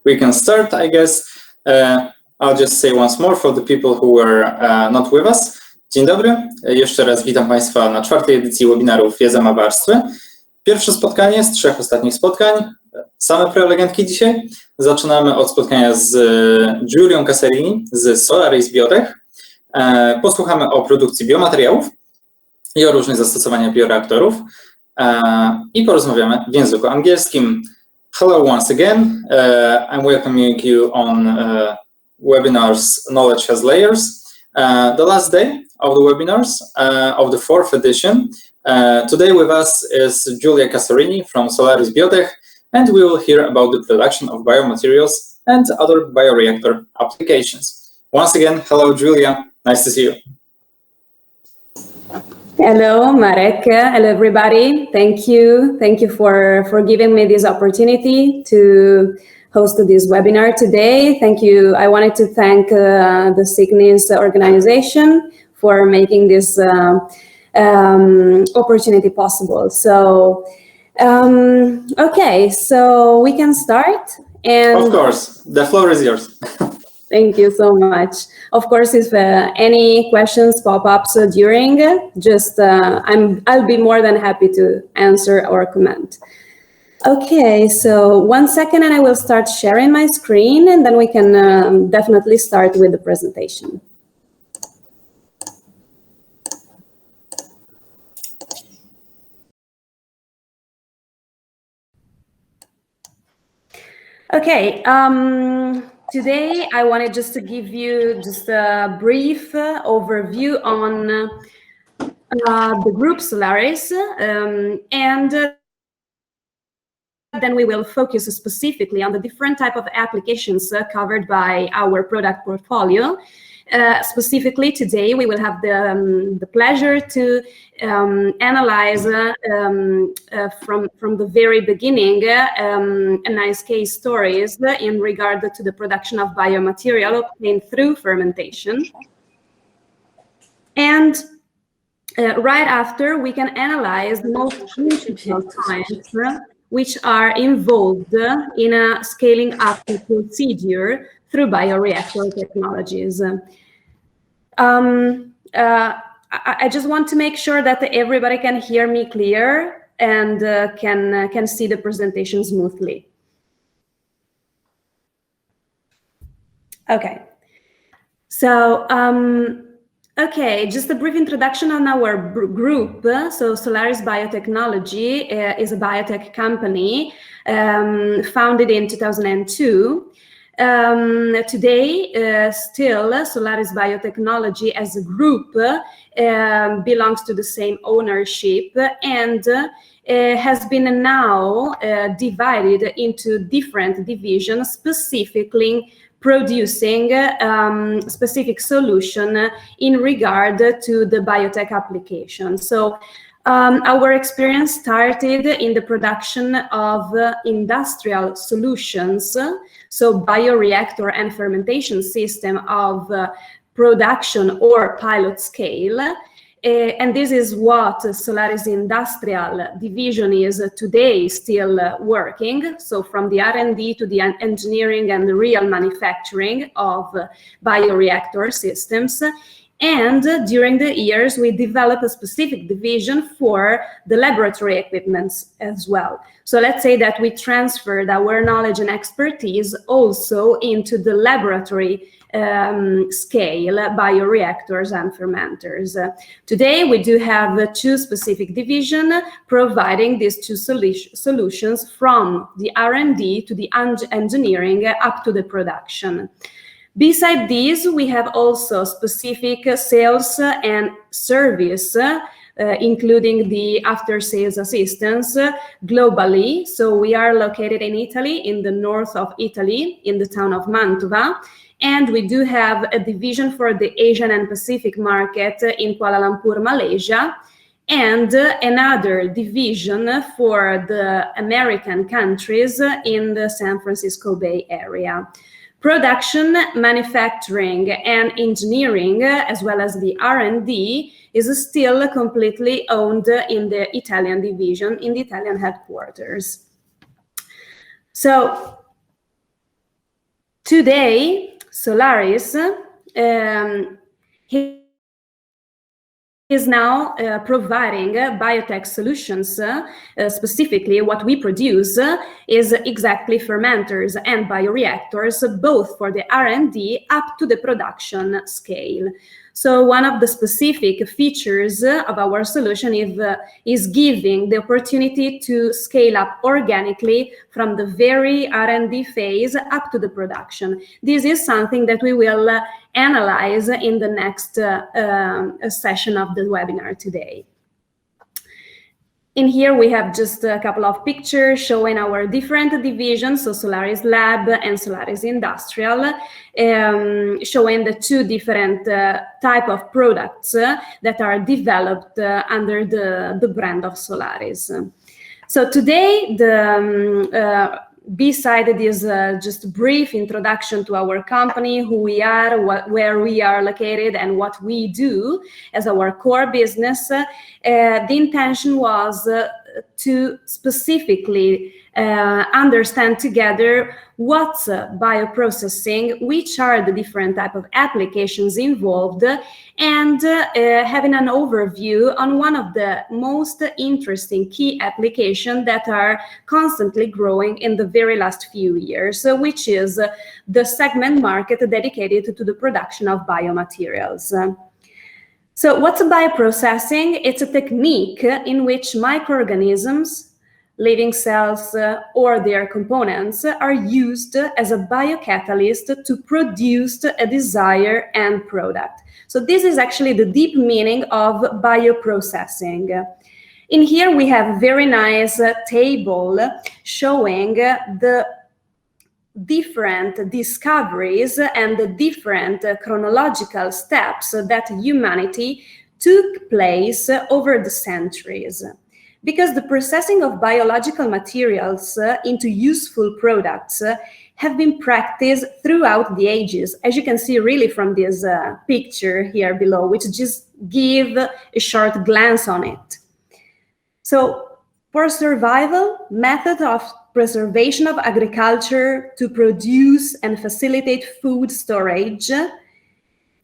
we can start, I guess. I'll just say once more for the people who were not with us. Dzień dobry, jeszcze raz witam Państwa na 4. edycji webinaru Wiedza ma Warstwy. Pierwsze spotkanie z 3 ostatnich spotkań, same prelegentki dzisiaj. Zaczynamy od spotkania z Giulią Casarini z Solaris Biotech. Posłuchamy o produkcji biomateriałów i o różnych zastosowaniach bioreaktorów i porozmawiamy w języku angielskim. Hello once again, I'm welcoming you on webinars Knowledge Has Layers. The last day of the webinars of the 4th edition. Today with us is Giulia Casarini from Solaris Biotech, and we will hear about the production of biomaterials and other bioreactor applications. Once again, hello Giulia, nice to see you. Hello, Marek. Hello, everybody. Thank you for giving me this opportunity to host this webinar today. Thank you. I wanted to thank the Sygnis organization for making this opportunity possible. So, okay, so we can start. And of course, the floor is yours. Thank you so much. Of course, if any questions pop up during, just I'll be more than happy to answer or comment. Okay, so 1 second and I will start sharing my screen, and then we can definitely start with the presentation. Okay, today I wanted just to give you just a brief overview on the group Solaris, and then we will focus specifically on the different type of applications covered by our product portfolio. Specifically today, we will have the pleasure to analyze from the very beginning a nice case stories in regard to the production of biomaterial obtained through fermentation. And right after, we can analyze the most critical times which are involved in a scaling up procedure through bioreactor technologies. I just want to make sure that everybody can hear me clear and can see the presentation smoothly. Okay, so okay, just a brief introduction on our group. So Solaris Biotechnology is a biotech company founded in 2002. Today, still, Solaris Biotechnology as a group belongs to the same ownership and has been now divided into different divisions, specifically producing specific solution in regard to the biotech application. So our experience started in the production of industrial solutions, so bioreactor and fermentation system of production or pilot scale. And this is what Solaris Industrial Division is today still working. So from the R&D to the engineering and the real manufacturing of bioreactor systems. And during the years, we developed a specific division for the laboratory equipments as well. So let's say that we transferred our knowledge and expertise also into the laboratory scale bioreactors and fermenters. Today, we do have 2 specific divisions providing these 2 solutions from the R&D to the engineering up to the production. Beside these, we have also specific sales and service, including the after-sales assistance globally. So we are located in Italy, in the north of Italy, in the town of Mantova. And we do have a division for the Asian and Pacific market in Kuala Lumpur, Malaysia, and another division for the American countries in the San Francisco Bay Area. Production, manufacturing, and engineering, as well as the R&D, is still completely owned in the Italian division, in the Italian headquarters. So Today, Solaris is now providing biotech solutions. Specifically, what we produce is exactly fermenters and bioreactors, both for the R&D up to the production scale. So one of the specific features of our solution is giving the opportunity to scale up organically from the very R&D phase up to the production. This is something that we will analyze in the next session of the webinar today. In here we have just a couple of pictures showing our different divisions, so Solaris Lab and Solaris Industrial, showing the two different type of products that are developed under the brand of Solaris. So today, beside this just brief introduction to our company, who we are, where we are located, and what we do as our core business, the intention was to specifically understand together what's bioprocessing, which are the different type of applications involved, and having an overview on one of the most interesting key applications that are constantly growing in the very last few years, which is the segment market dedicated to the production of biomaterials. So what's bioprocessing? It's a technique in which microorganisms, living cells, or their components are used as a biocatalyst to produce a desired end product. So this is actually the deep meaning of bioprocessing. In here we have a very nice table showing the different discoveries and the different chronological steps that humanity took place over the centuries. Because the processing of biological materials into useful products have been practiced throughout the ages, as you can see really from this picture here below, which just give a short glance on it. So for survival, method of preservation of agriculture to produce and facilitate food storage,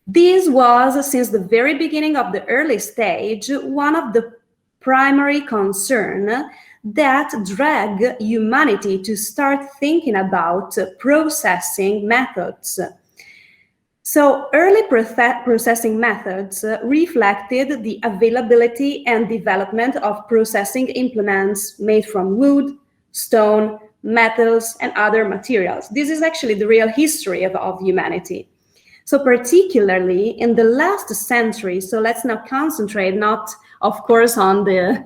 this was, since the very beginning of the early stage, one of the primary concern that drag humanity to start thinking about processing methods. So early processing methods reflected the availability and development of processing implements made from wood, stone, metals, and other materials. This is actually the real history of humanity. So particularly in the last century, so let's now concentrate not, of course, on the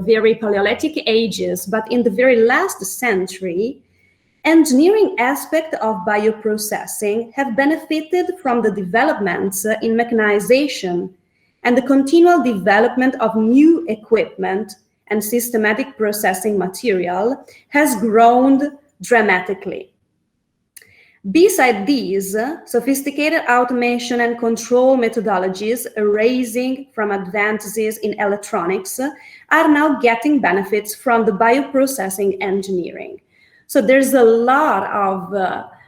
very Paleolithic ages, but in the very last century, engineering aspect of bioprocessing have benefited from the developments in mechanization and the continual development of new equipment and systematic processing material has grown dramatically. Beside these, sophisticated automation and control methodologies arising from advances in electronics are now getting benefits from the bioprocessing engineering. So there's a lot of,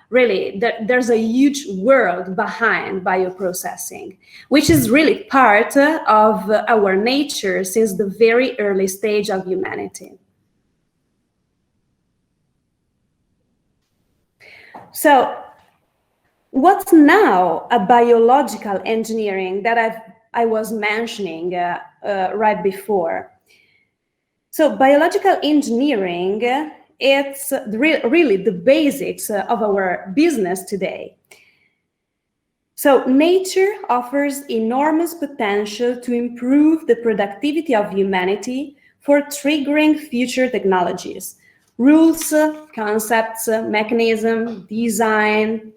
there's a huge world behind bioprocessing, which is really part of our nature since the very early stage of humanity. So what's now a biological engineering that I was mentioning right before? So biological engineering, it's really the basics of our business today. So nature offers enormous potential to improve the productivity of humanity for triggering future technologies. Rules, concepts, mechanism, design,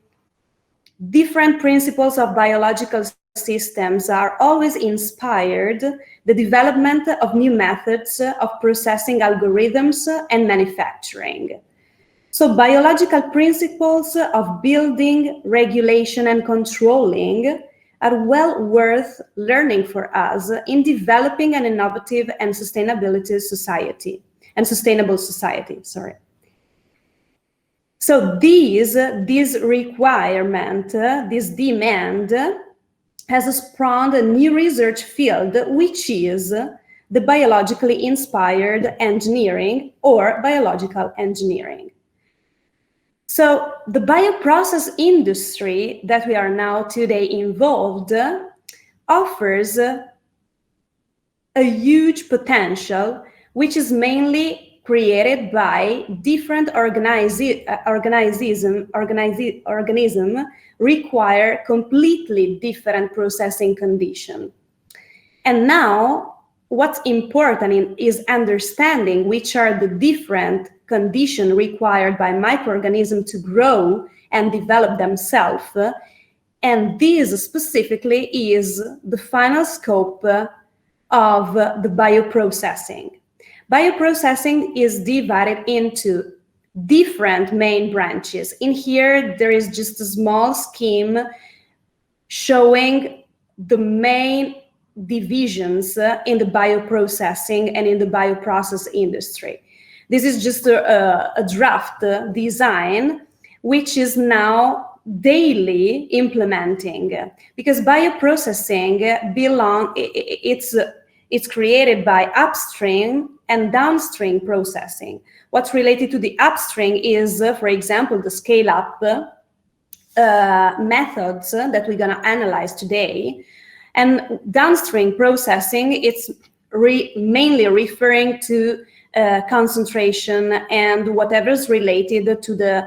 different principles of biological systems are always inspired the development of new methods of processing algorithms and manufacturing. So biological principles of building, regulation, and controlling are well worth learning for us in developing an innovative and sustainable society. So this requirement, this demand, has spawned a new research field, which is the biologically inspired engineering or biological engineering. So the bioprocess industry that we are now today involved offers a huge potential, which is mainly created by different organisms require completely different processing conditions. And now what's important is understanding which are the different conditions required by microorganisms to grow and develop themselves. And this specifically is the final scope of the bioprocessing. Bioprocessing is divided into different main branches. In here, there is just a small scheme showing the main divisions in the bioprocessing and in the bioprocess industry. This is just a draft design, which is now daily implementing, because bioprocessing it's created by upstream and downstream processing. What's related to the upstream is, for example, the scale-up methods that we're going to analyze today. And downstream processing, it's mainly referring to concentration and whatever is related to the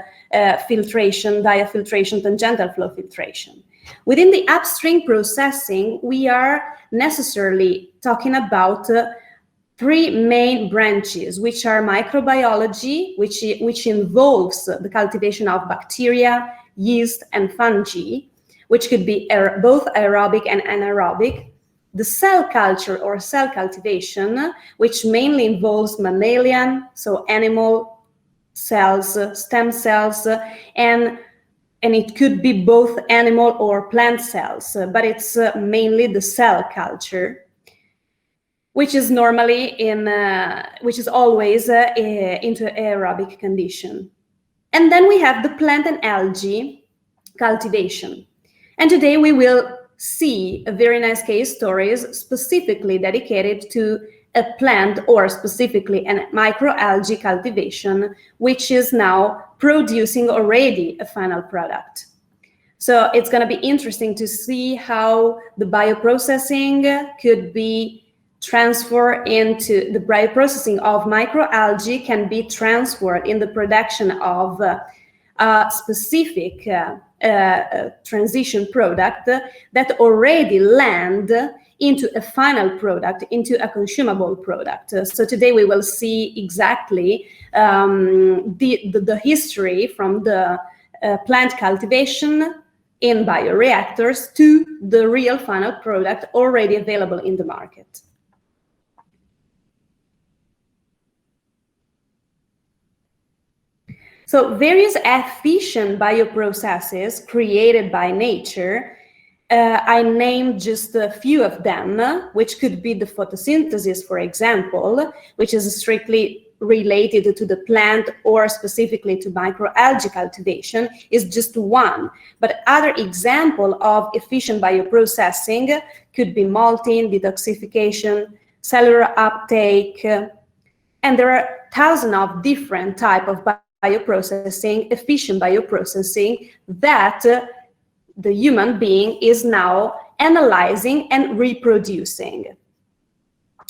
filtration, diafiltration, tangential flow filtration. Within the upstream processing, we are necessarily talking about three main branches, which are microbiology, which involves the cultivation of bacteria, yeast, and fungi, which could be both aerobic and anaerobic. The cell culture or cell cultivation, which mainly involves mammalian, so animal cells, stem cells, and it could be both animal or plant cells, but it's mainly the cell culture, which is normally which is always into aerobic condition. And then we have the plant and algae cultivation. And today we will see a very nice case stories specifically dedicated to a plant or specifically a microalgae cultivation, which is now producing already a final product. So it's going to be interesting to see how the bioprocessing could be transferred into the bioprocessing of microalgae can be transferred in the production of a specific transition product that already land into a final product, into a consumable product. So today we will see exactly the history from the plant cultivation in bioreactors to the real final product already available in the market. So various efficient bioprocesses created by nature, I named just a few of them, which could be the photosynthesis, for example, which is strictly related to the plant or specifically to microalgae cultivation, is just one. But other example of efficient bioprocessing could be malting, detoxification, cellular uptake, and there are thousands of different types of bioprocessing, efficient bioprocessing that the human being is now analyzing and reproducing.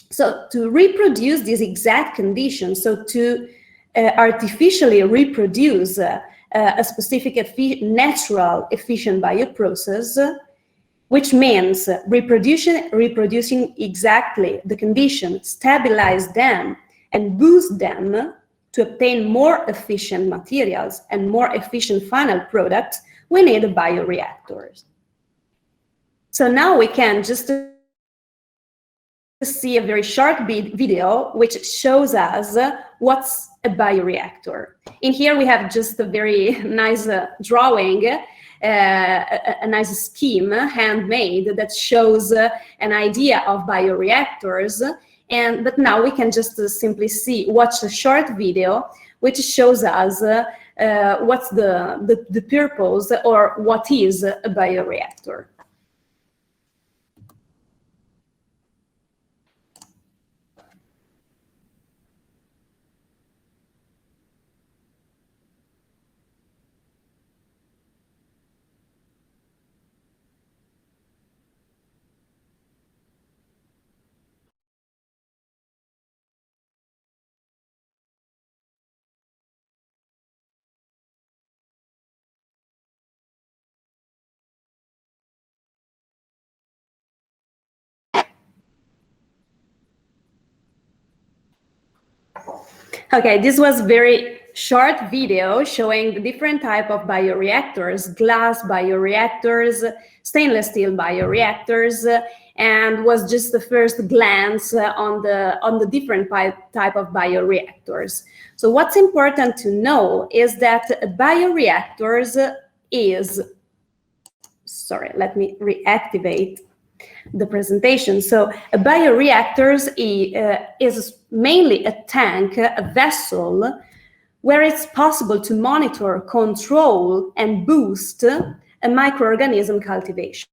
So to reproduce these exact conditions, so to artificially reproduce a specific natural efficient bioprocess, which means reproducing exactly the conditions, stabilize them, and boost them to obtain more efficient materials and more efficient final products, we need bioreactors. So now we can just see a very short video which shows us what's a bioreactor. In here we have just a very nice drawing, a nice scheme, handmade, that shows an idea of bioreactors. But now we can just simply watch a short video which shows us what's the purpose, or what is a bioreactor. Okay, this was very short video showing the different type of bioreactors, glass bioreactors, stainless steel bioreactors, and was just the first glance on the different type of bioreactors. So what's important to know is that bioreactors is, sorry, let me reactivate the presentation. So a bioreactors is mainly a tank, a vessel, where it's possible to monitor, control, and boost a microorganism cultivation.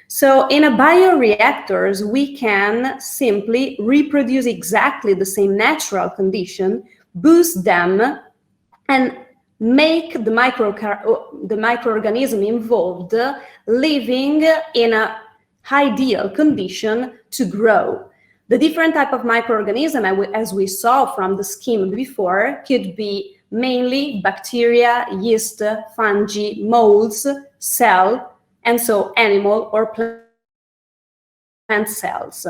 So in a bioreactors, we can simply reproduce exactly the same natural condition, boost them, and make the microorganism involved living in a ideal condition to grow. The different type of microorganism, as we saw from the scheme before, could be mainly bacteria, yeast, fungi, molds, cell, and so animal or plant cells.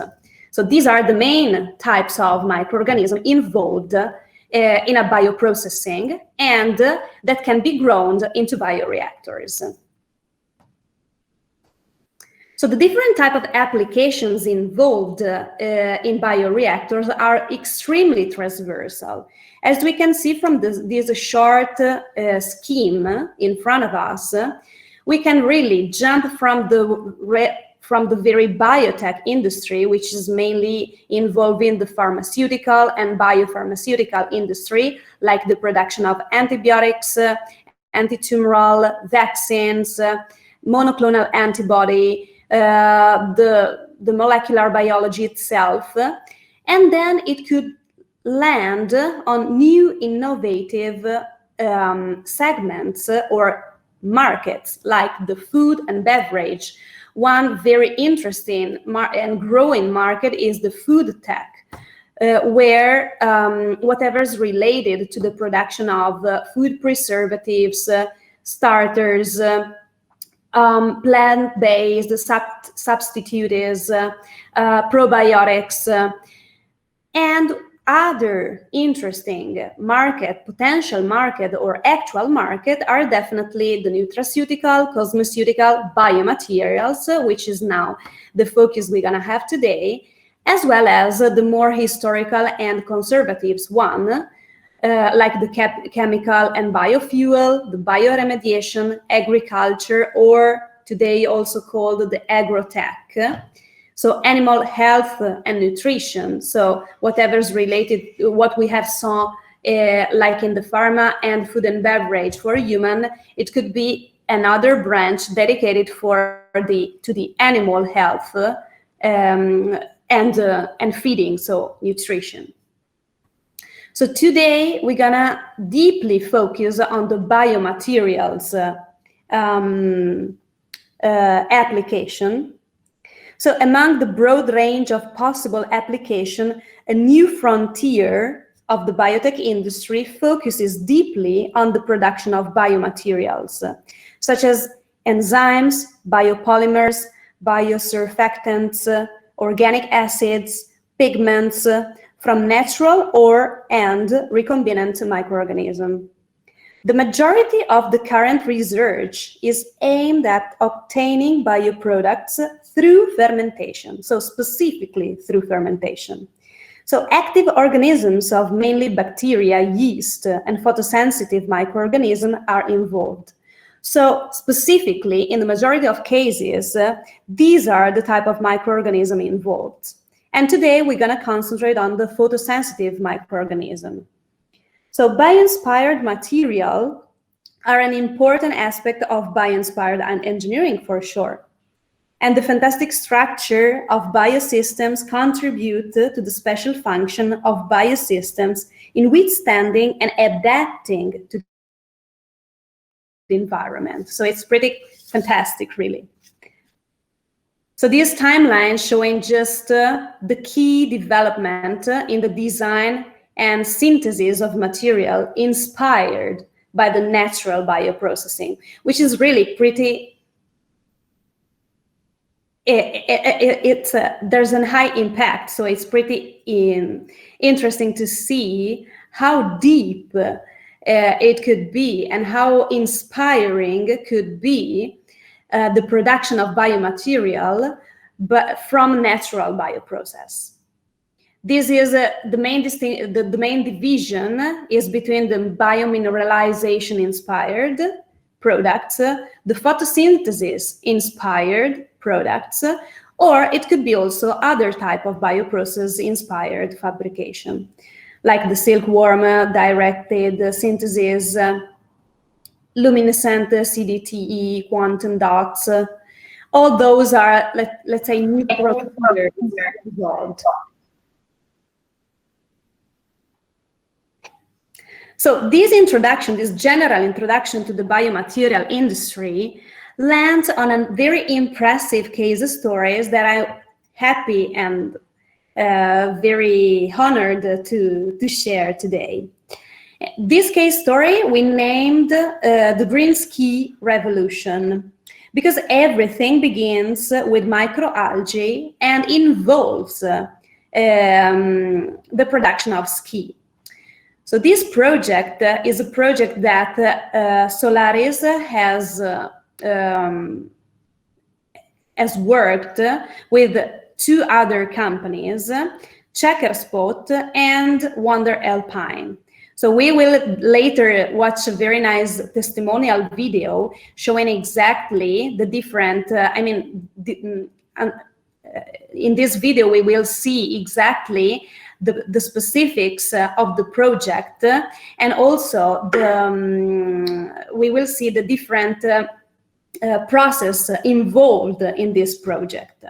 So these are the main types of microorganisms involved in a bioprocessing, and that can be grown into bioreactors. So the different type of applications involved in bioreactors are extremely transversal. As we can see from this short scheme in front of us, we can really jump from the very biotech industry, which is mainly involving the pharmaceutical and biopharmaceutical industry, like the production of antibiotics, antitumoral vaccines, monoclonal antibody, the molecular biology itself, and then it could land on new innovative segments or markets, like the food and beverage. One very interesting and growing market is the food tech, where whatever is related to the production of food preservatives, starters, plant-based substitutes, probiotics, and other interesting potential market or actual market are definitely the nutraceutical, cosmeceutical, biomaterials, which is now the focus we're gonna have today, as well as the more historical and conservatives one, like the chemical and biofuel, the bioremediation, agriculture, or today also called the agrotech. So animal health and nutrition. So whatever's related, what we have saw like in the pharma and food and beverage for human, it could be another branch dedicated to the animal health and feeding, so nutrition. So today we're gonna deeply focus on the biomaterials application. So among the broad range of possible application, a new frontier of the biotech industry focuses deeply on the production of biomaterials, such as enzymes, biopolymers, biosurfactants, organic acids, pigments, from natural and recombinant microorganisms. The majority of the current research is aimed at obtaining bioproducts through fermentation, so specifically through fermentation. So active organisms of mainly bacteria, yeast, and photosensitive microorganisms are involved. So specifically, in the majority of cases, these are the type of microorganism involved. And today we're going to concentrate on the photosensitive microorganism. So bio-inspired material are an important aspect of bio-inspired engineering for sure. And the fantastic structure of biosystems contribute to the special function of biosystems in withstanding and adapting to the environment. So it's pretty fantastic, really. So this timeline showing just the key development in the design and synthesis of material inspired by the natural bioprocessing, which is really pretty, there's a high impact, so it's pretty interesting to see how deep it could be and how inspiring it could be the production of biomaterial, but from natural bioprocess. This is the main division is between the biomineralization inspired products, the photosynthesis inspired products, or it could be also other type of bioprocess inspired fabrication, like the silkworm directed synthesis, luminescent CDTE, quantum dots. All those are, let's say, new procedures involved. So this introduction, this general introduction to the biomaterial industry, lands on a very impressive case stories that I'm happy and very honored to share today. This case story we named the Grinsky Revolution, because everything begins with microalgae and involves the production of ski. So this project is a project that Solaris has worked with two other companies, Checkerspot and Wonder Alpine. So we will later watch a very nice testimonial video showing exactly the different, in this video we will see exactly the specifics of the project, and also we will see the different process involved in this project.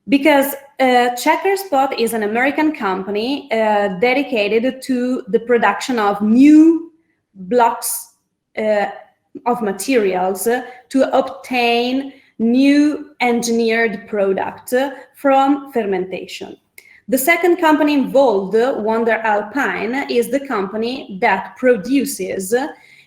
Because Checkerspot is an American company dedicated to the production of new blocks of materials to obtain new engineered product from fermentation. The second company involved, Wonder Alpine, is the company that produces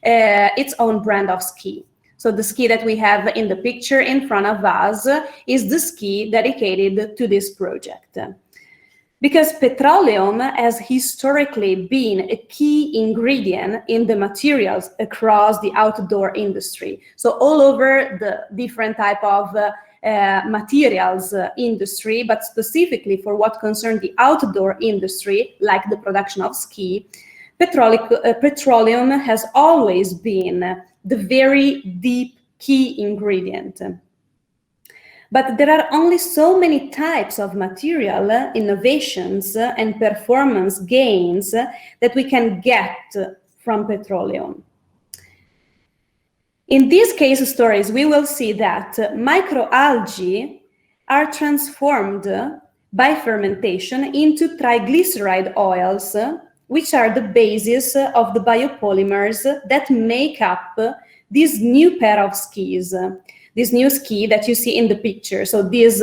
its own brand of ski. So the ski that we have in the picture in front of us is the ski dedicated to this project. Because petroleum has historically been a key ingredient in the materials across the outdoor industry. So all over the different type of materials industry, but specifically for what concerns the outdoor industry, like the production of ski, petroleum has always been the very deep key ingredient. But there are only so many types of material innovations and performance gains that we can get from petroleum. In these case stories, we will see that microalgae are transformed by fermentation into triglyceride oils, which are the basis of the biopolymers that make up this new pair of skis, this new ski that you see in the picture. So this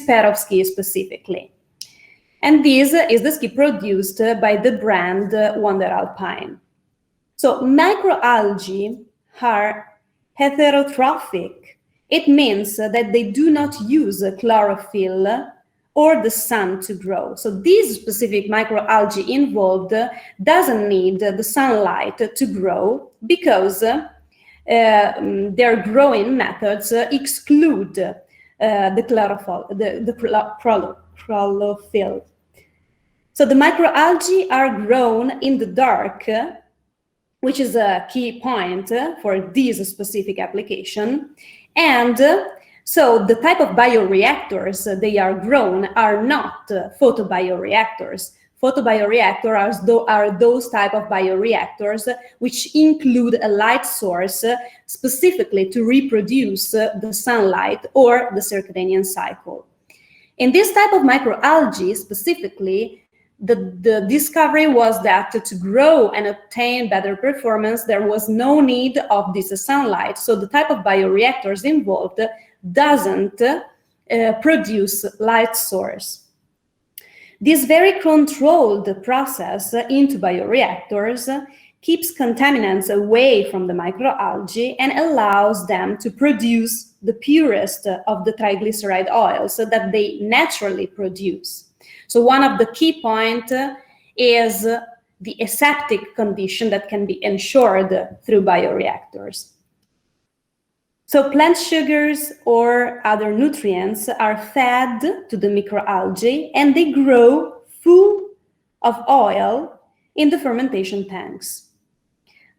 pair of skis specifically. And this is the ski produced by the brand Wonder Alpine. So microalgae are heterotrophic. It means that they do not use chlorophyll or the sun to grow. So this specific microalgae involved doesn't need the sunlight to grow because their growing methods exclude the chlorophyll. So the microalgae are grown in the dark, which is a key point for this specific application. And so the type of bioreactors they are grown are not photobioreactors. Photobioreactors are those type of bioreactors which include a light source specifically to reproduce the sunlight or the circadian cycle. In this type of microalgae specifically, the discovery was that to grow and obtain better performance, there was no need of this sunlight. So the type of bioreactors involved doesn't produce light source. This very controlled process into bioreactors keeps contaminants away from the microalgae and allows them to produce the purest of the triglyceride oils that they naturally produce. So one of the key points is the aseptic condition that can be ensured through bioreactors. So plant sugars or other nutrients are fed to the microalgae and they grow full of oil in the fermentation tanks.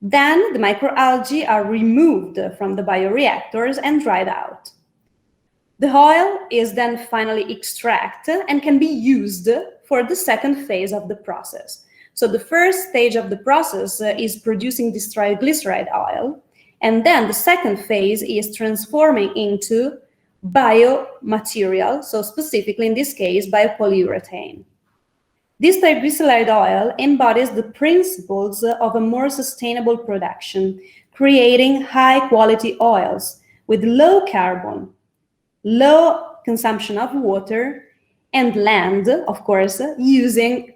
Then the microalgae are removed from the bioreactors and dried out. The oil is then finally extracted and can be used for the second phase of the process. So the first stage of the process is producing this triglyceride oil, and then the second phase is transforming into biomaterial, so specifically in this case, biopolyurethane. This triglyceride oil embodies the principles of a more sustainable production, creating high-quality oils with low carbon, low consumption of water, and land, of course, using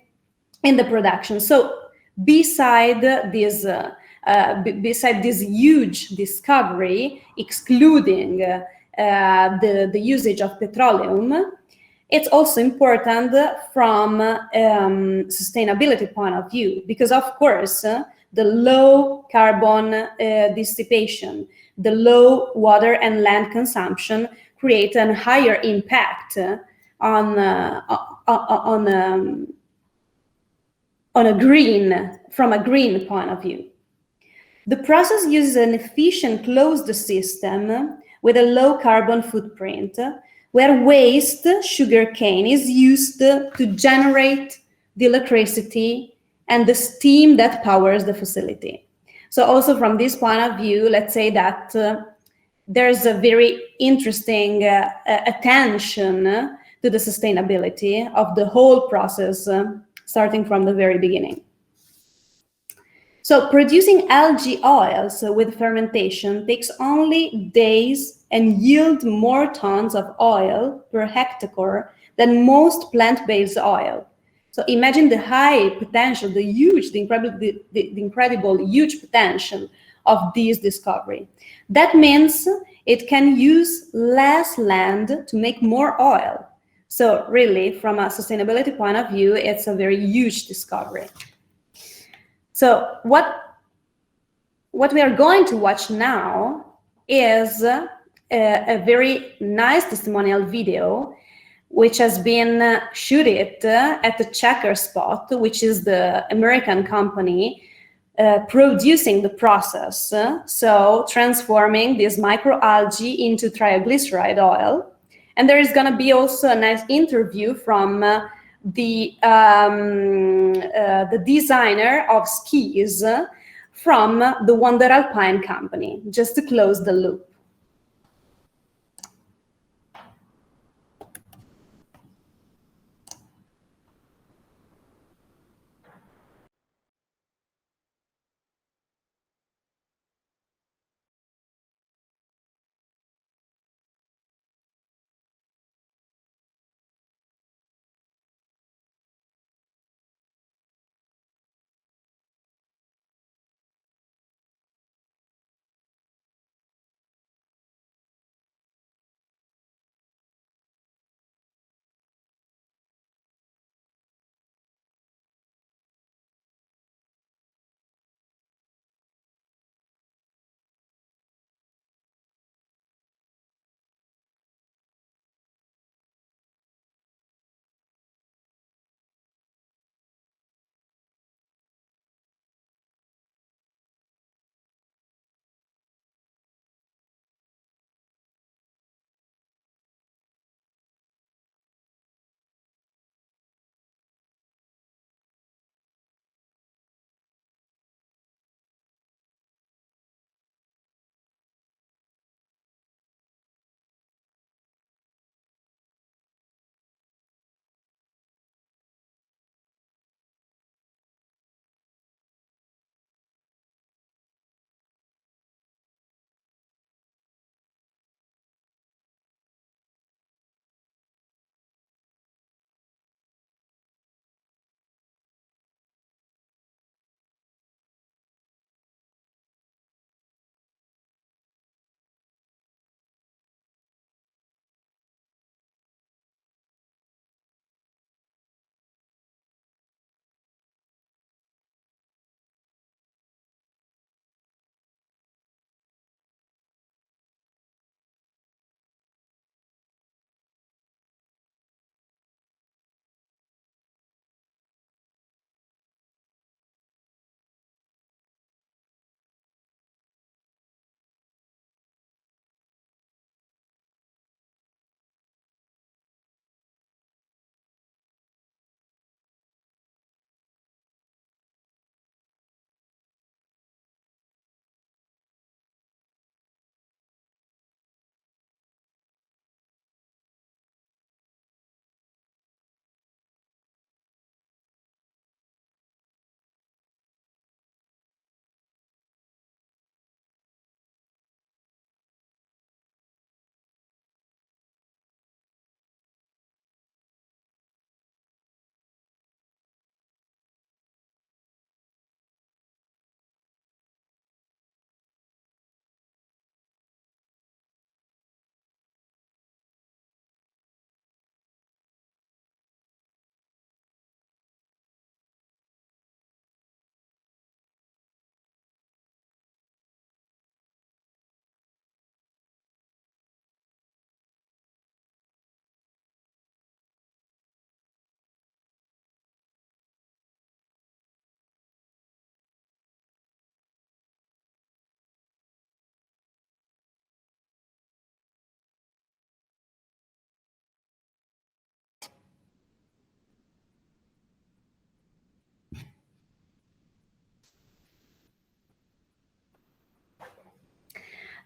in the production. So beside this huge discovery, excluding the usage of petroleum, it's also important from sustainability point of view, because of course, the low carbon dissipation, the low water and land consumption create a higher impact on a green, from a green point of view. The process uses an efficient closed system with a low carbon footprint, where waste sugarcane is used to generate the electricity and the steam that powers the facility. So also from this point of view, let's say that there's a very interesting attention to the sustainability of the whole process, starting from the very beginning. So producing algae oils with fermentation takes only days and yield more tons of oil per hectare than most plant-based oil. So imagine the high potential, the incredible huge potential of this discovery. That means it can use less land to make more oil. So really, from a sustainability point of view, it's a very huge discovery. So what we are going to watch now is a very nice testimonial video which has been shooted at the Checker Spot, which is the American company producing the process, so transforming this microalgae into triglyceride oil. And there is going to be also a nice interview from the designer of skis from the Wonder Alpine company, just to close the loop.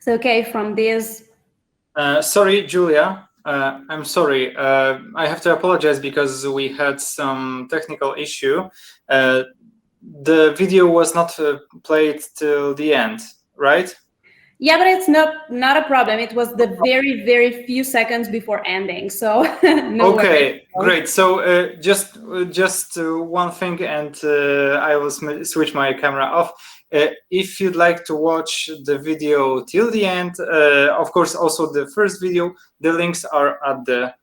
So, okay, from this. Sorry, Julia. I'm sorry. I have to apologize because we had some technical issue. The video was not played till the end, right? Yeah, but it's not a problem. It was the very few seconds before ending, so no okay, worries. Great. So just one thing, and I will switch my camera off. If you'd like to watch the video till the end, of course, also the first video, the links are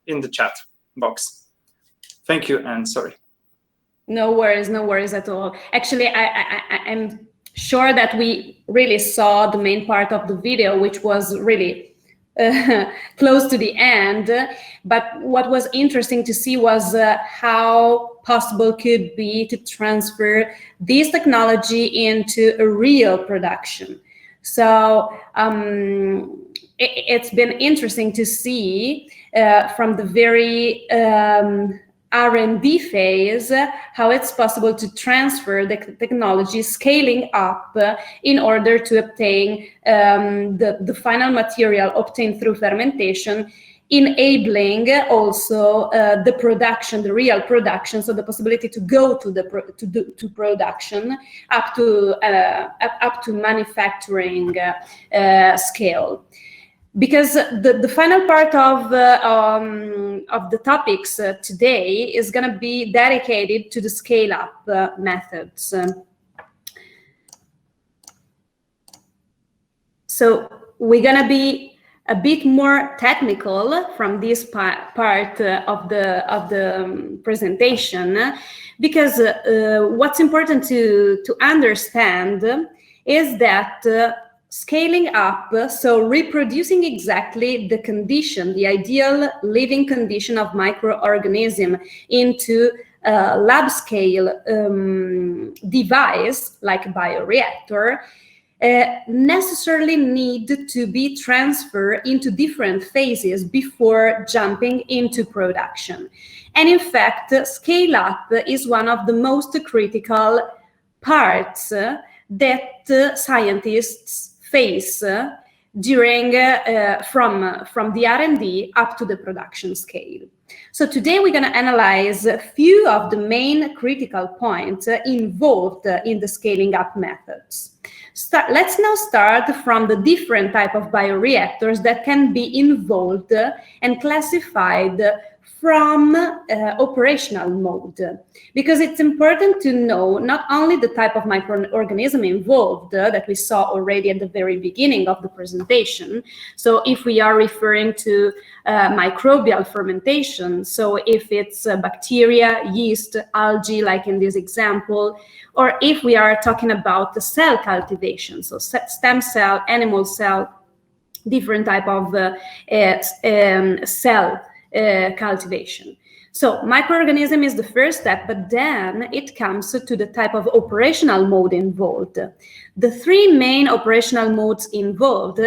in the chat box. Thank you, and sorry. No worries at all. Actually, I'm sure that we really saw the main part of the video, which was really close to the end. But what was interesting to see was how possible could be to transfer this technology into a real production. So it's been interesting to see from the very R&D phase, how it's possible to transfer the technology, scaling up in order to obtain the final material obtained through fermentation, enabling also the production, the real production, so the possibility to go to production up to manufacturing scale. Because the final part of the topics today is going to be dedicated to the scale-up methods. So we're going to be a bit more technical from this part of the presentation, because what's important to understand is that scaling up, so reproducing exactly the condition, the ideal living condition of microorganism into a lab scale device like a bioreactor, necessarily need to be transferred into different phases before jumping into production. And in fact, scale up is one of the most critical parts that scientists face during from the R&D up to the production scale. So today we're going to analyze a few of the main critical points involved in the scaling up methods. Let's now start from the different type of bioreactors that can be involved and classified from operational mode, because it's important to know not only the type of microorganism involved that we saw already at the very beginning of the presentation. So if we are referring to microbial fermentation, so if it's bacteria, yeast, algae, like in this example, or if we are talking about the cell cultivation, so stem cell, animal cell, different type of cell cultivation. So microorganism is the first step, but then it comes to the type of operational mode involved. The three main operational modes involved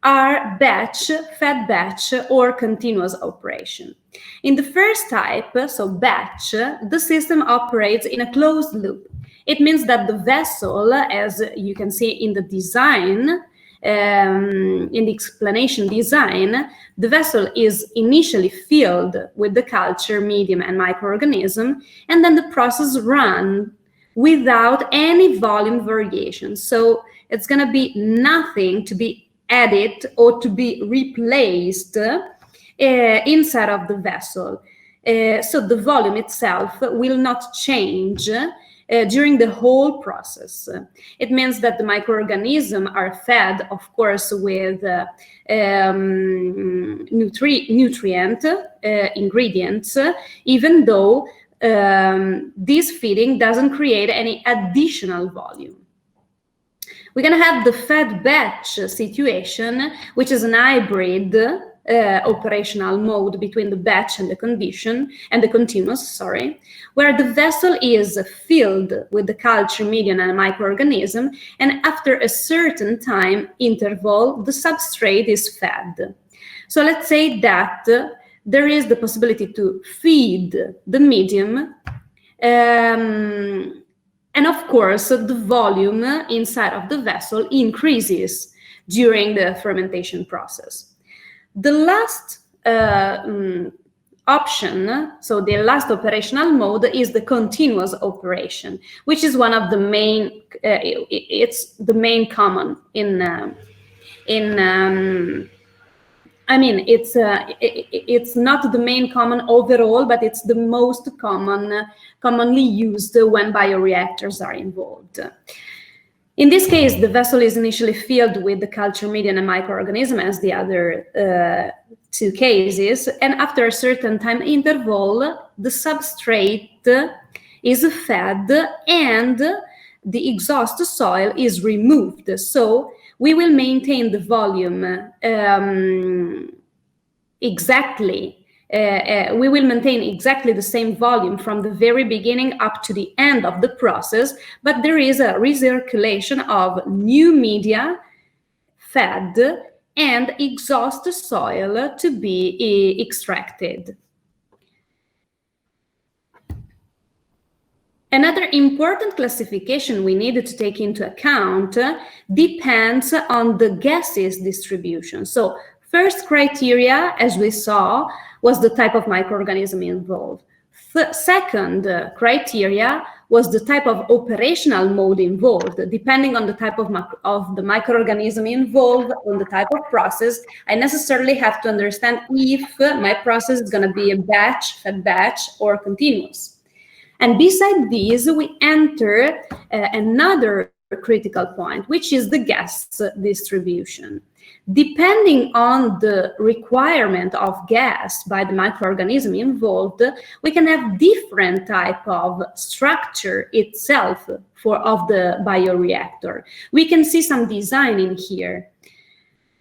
are batch, fed batch, or continuous operation. In the first type, so batch, the system operates in a closed loop. It means that the vessel, as you can see in the design, in the explanation design, the vessel is initially filled with the culture, medium, and microorganism, and then the process runs without any volume variation. So it's going to be nothing to be added or to be replaced inside of the vessel. So the volume itself will not change during the whole process. It means that the microorganisms are fed, of course, with nutrient ingredients, even though this feeding doesn't create any additional volume. We're going to have the fed batch situation, which is an hybrid operational mode between the batch and the continuous, where the vessel is filled with the culture, medium, and microorganism, and after a certain time interval, the substrate is fed. So let's say that there is the possibility to feed the medium, and of course, the volume inside of the vessel increases, during the fermentation process. The last option, so the last operational mode, is the continuous operation, which is one of the main, it's the main common I mean, it's not the main common overall, but it's the most commonly used when bioreactors are involved. In this case, the vessel is initially filled with the culture medium and microorganism as the other two cases, and after a certain time interval, the substrate is fed and the exhaust soil is removed. So we will maintain the volume exactly. We will maintain exactly the same volume from the very beginning up to the end of the process, but there is a recirculation of new media fed and exhaust soil to be extracted. Another important classification we needed to take into account depends on the gases distribution. So first criteria, as we saw, was the type of microorganism involved. Second criteria was the type of operational mode involved. Depending on the type of the microorganism involved, on the type of process, I necessarily have to understand if my process is going to be a batch, fed batch, or continuous. And beside these, we enter another critical point, which is the gas distribution. Depending on the requirement of gas by the microorganism involved, we can have different type of structure itself of the bioreactor. We can see some design in here.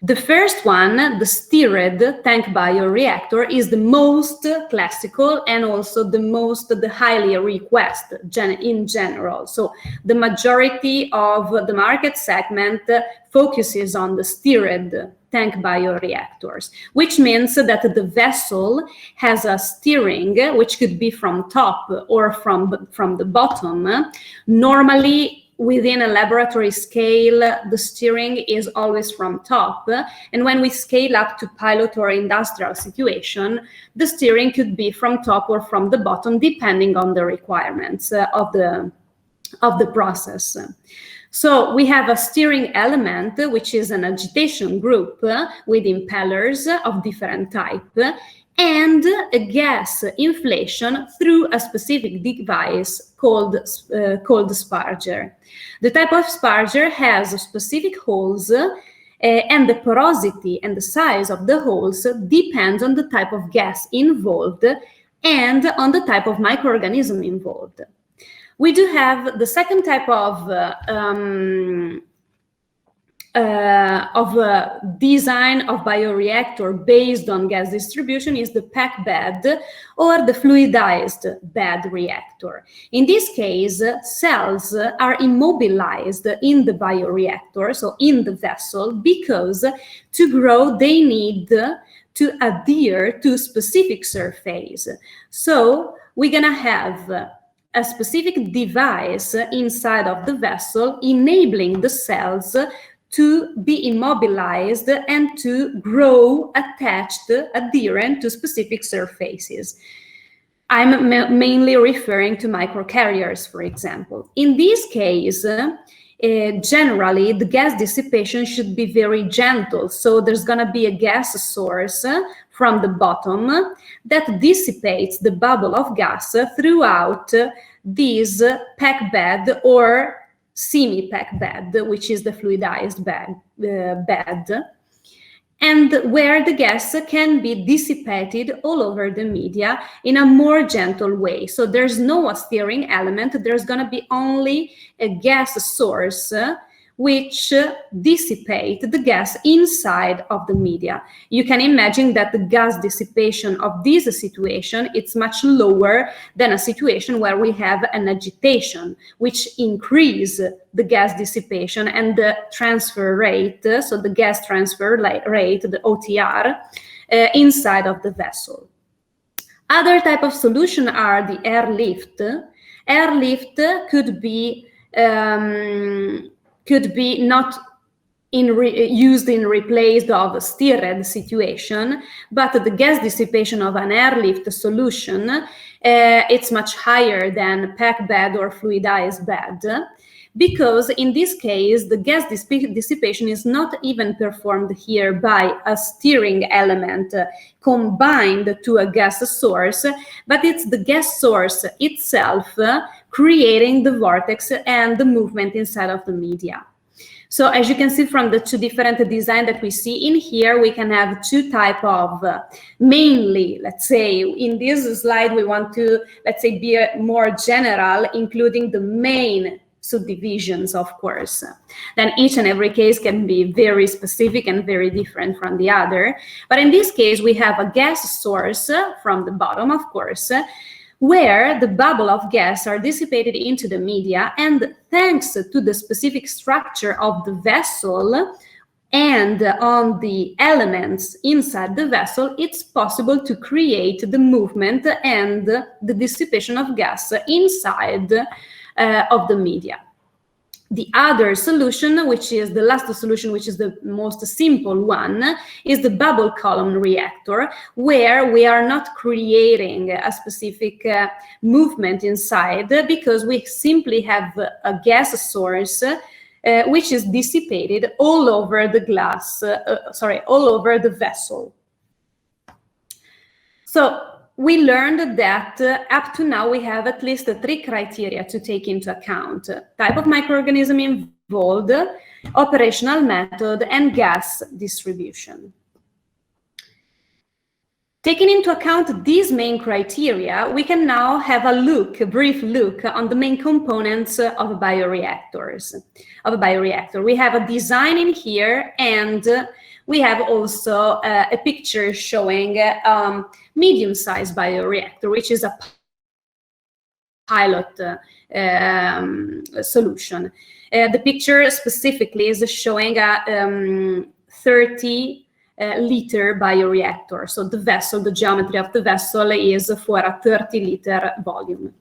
The first one, the stirred tank bioreactor, is the most classical and also the highly requested in general. So the majority of the market segment focuses on the stirred tank bioreactors, which means that the vessel has a steering, which could be from top or from the bottom. Normally, within a laboratory scale, the steering is always from top. And when we scale up to pilot or industrial situation, the steering could be from top or from the bottom, depending on the requirements of the process. So we have a steering element, which is an agitation group with impellers of different type, and a gas inflation through a specific device called sparger. The type of sparger has specific holes, and the porosity and the size of the holes depends on the type of gas involved and on the type of microorganism involved. We do have the second type of design of bioreactor based on gas distribution is the packed bed or the fluidized bed reactor. In this case, cells are immobilized in the bioreactor, so in the vessel, because to grow they need to adhere to specific surface. So we're gonna have a specific device inside of the vessel enabling the cells to be immobilized and to grow attached, adherent to specific surfaces. I'm mainly referring to microcarriers, for example. In this case, generally, the gas dissipation should be very gentle. So there's going to be a gas source from the bottom that dissipates the bubble of gas throughout this packed bed or semi-packed bed, which is the fluidized bed, and where the gas can be dissipated all over the media in a more gentle way. So there's no steering element, there's going to be only a gas source which dissipate the gas inside of the media. You can imagine that the gas dissipation of this situation, it's much lower than a situation where we have an agitation, which increase the gas dissipation and the transfer rate, so the gas transfer rate, the OTR, inside of the vessel. Other type of solution are the airlift. Airlift could be not used in replace of stirred situation, but the gas dissipation of an airlift solution, it's much higher than packed bed or fluidized bed, because in this case, the gas dissipation is not even performed here by a steering element combined to a gas source, but it's the gas source itself creating the vortex and the movement inside of the media. So as you can see from the two different designs that we see in here, we can have two types of, mainly, let's say, in this slide, we want to, let's say, be more general, including the main subdivisions, of course. Then each and every case can be very specific and very different from the other. But in this case, we have a gas source from the bottom, of course, where the bubble of gas are dissipated into the media, and thanks to the specific structure of the vessel and on the elements inside the vessel, it's possible to create the movement and the dissipation of gas inside of the media. The other solution, which is the last solution, which is the most simple one, is the bubble column reactor, where we are not creating a specific movement inside, because we simply have a gas source which is dissipated all over the all over the vessel. So we learned that up to now we have at least 3 criteria to take into account: type of microorganism involved, operational method, and gas distribution. Taking into account these main criteria, we can now have a brief look on the main components of bioreactors. Of a bioreactor, we have a design in here, and we have also a picture showing medium-sized bioreactor, which is a pilot solution. The picture specifically is showing a 30-liter bioreactor. So the vessel, the geometry of the vessel is for a 30-liter volume.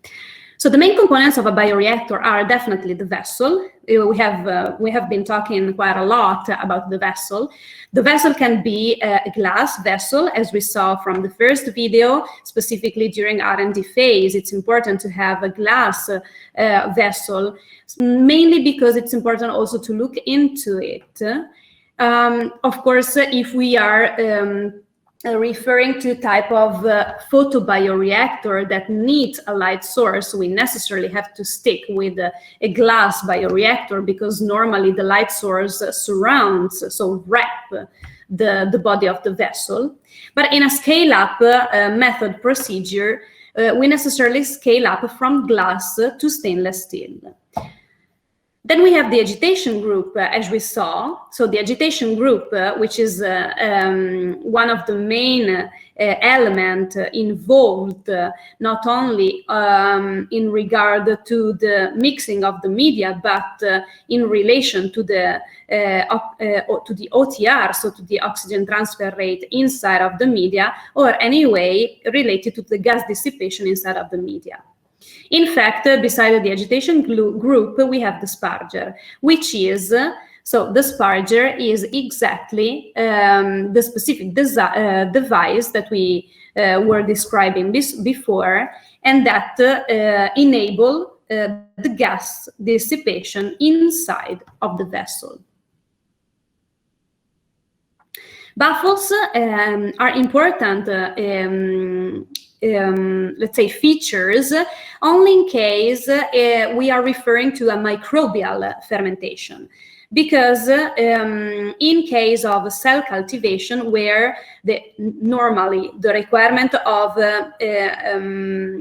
So the main components of a bioreactor are definitely the vessel. We have been talking quite a lot about the vessel. The vessel can be a glass vessel, as we saw from the first video, specifically during R&D phase. It's important to have a glass vessel, mainly because it's important also to look into it. Of course, if we are referring to type of photobioreactor that needs a light source, we necessarily have to stick with a glass bioreactor, because normally the light source surrounds, so wrap the body of the vessel. But in a scale-up method procedure, we necessarily scale up from glass to stainless steel. Then we have the agitation group, as we saw. So the agitation group, which is one of the main element involved, not only in regard to the mixing of the media, but in relation to the OTR, so to the oxygen transfer rate inside of the media, or anyway related to the gas dissipation inside of the media. In fact, beside the agitation group, we have the sparger, which is, so the sparger is exactly the specific device that we were describing before, and that enable the gas dissipation inside of the vessel. Baffles are important let's say features only in case we are referring to a microbial fermentation, because in case of cell cultivation, where normally the requirement of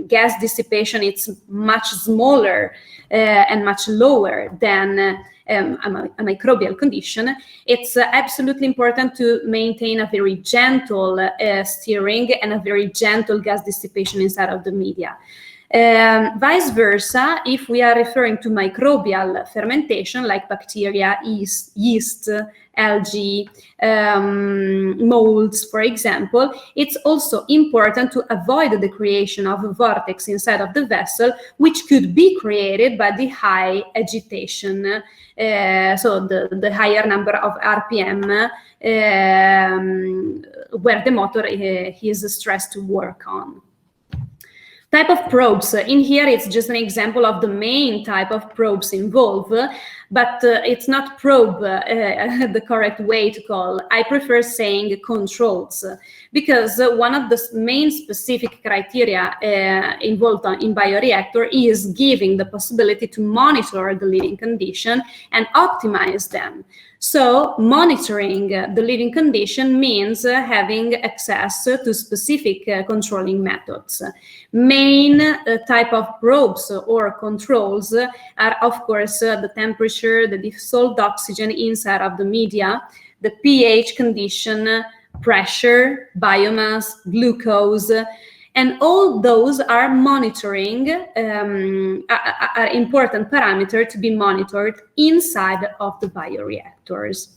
gas dissipation is much smaller and much lower than a microbial condition, it's absolutely important to maintain a very gentle steering and a very gentle gas dissipation inside of the media. Vice versa, if we are referring to microbial fermentation, like bacteria, yeast, algae, molds, for example, it's also important to avoid the creation of a vortex inside of the vessel, which could be created by the high agitation, so the higher number of RPM, where the motor is stressed to work on. Type of probes. In here, it's just an example of the main type of probes involved, but it's not probe the correct way to call. I prefer saying controls, because one of the main specific criteria involved in bioreactor is giving the possibility to monitor the living condition and optimize them. So monitoring the living condition means having access to specific controlling methods. Main type of probes or controls are, of course, the temperature, the dissolved oxygen inside of the media, the pH condition, pressure, biomass, glucose, and all those are monitoring, are important parameter to be monitored inside of the bioreactors.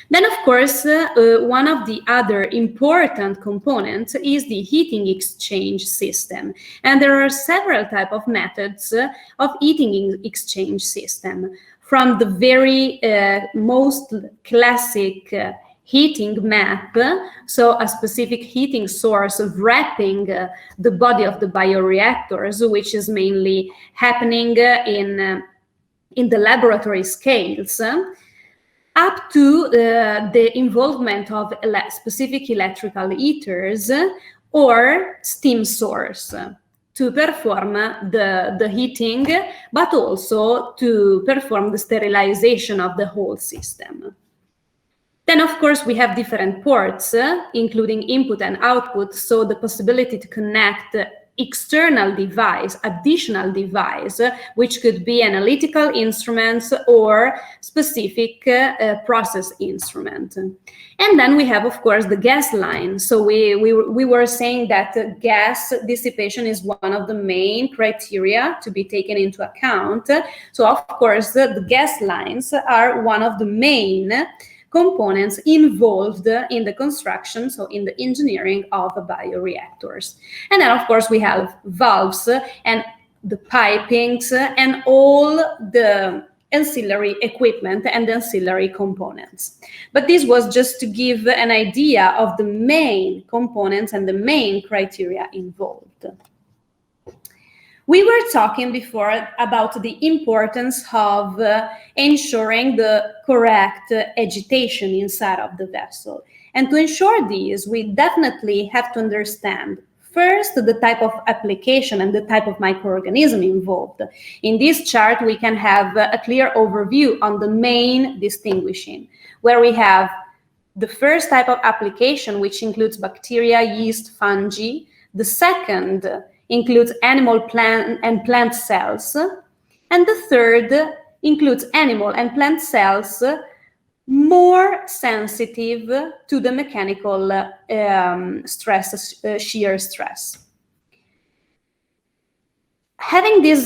Then, of course, one of the other important components is the heating exchange system. And there are several types of methods of heating exchange system. From the very most classic heating map, so a specific heating source of wrapping the body of the bioreactors, which is mainly happening in the laboratory scales, up to the involvement of specific electrical heaters or steam source to perform the heating, but also to perform the sterilization of the whole system. Then, of course, we have different ports, including input and output, so the possibility to connect external device, additional device, which could be analytical instruments or specific process instrument. And then we have, of course, the gas line. So we were saying that gas dissipation is one of the main criteria to be taken into account. So, of course, the gas lines are one of the main components involved in the construction, so in the engineering of bioreactors. And then, of course, we have valves and the pipings and all the ancillary equipment and ancillary components. But this was just to give an idea of the main components and the main criteria involved. We were talking before about the importance of ensuring the correct agitation inside of the vessel. And to ensure this, we definitely have to understand first the type of application and the type of microorganism involved. In this chart, we can have a clear overview on the main distinguishing, where we have the first type of application, which includes bacteria, yeast, fungi. The second includes animal, plant, and plant cells. And the third includes animal and plant cells more sensitive to the mechanical stress, shear stress. Having this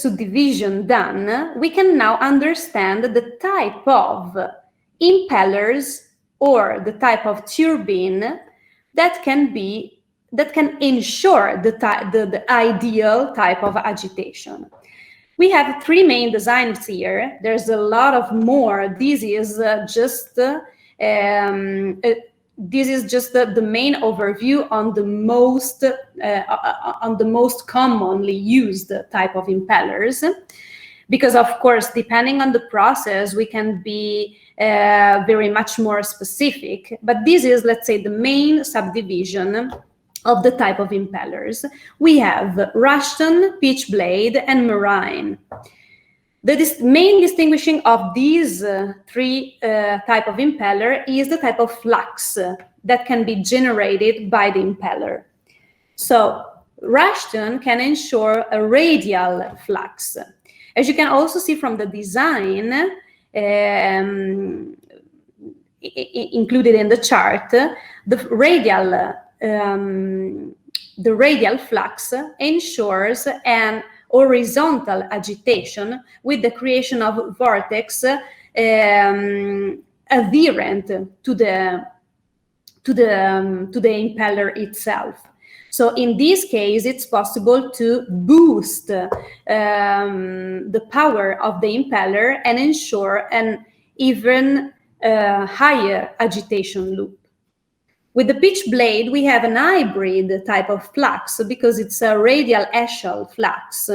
subdivision done, we can now understand the type of impellers or the type of turbine that can ensure the ideal type of agitation. We have three main designs here. There's a lot of more. This is just the main overview on the most commonly used type of impellers. Because of course, depending on the process, we can be very much more specific. But this is, let's say, the main subdivision of the type of impellers. We have Rushton, pitch blade, and marine. The main distinguishing of these three type of impeller is the type of flux that can be generated by the impeller. So Rushton can ensure a radial flux. As you can also see from the design included in the chart, the radial the radial flux ensures an horizontal agitation with the creation of vortex adherent to the impeller itself. So in this case, it's possible to boost the power of the impeller and ensure an even higher agitation loop. With the pitch blade, we have an hybrid type of flux because it's a radial axial flux.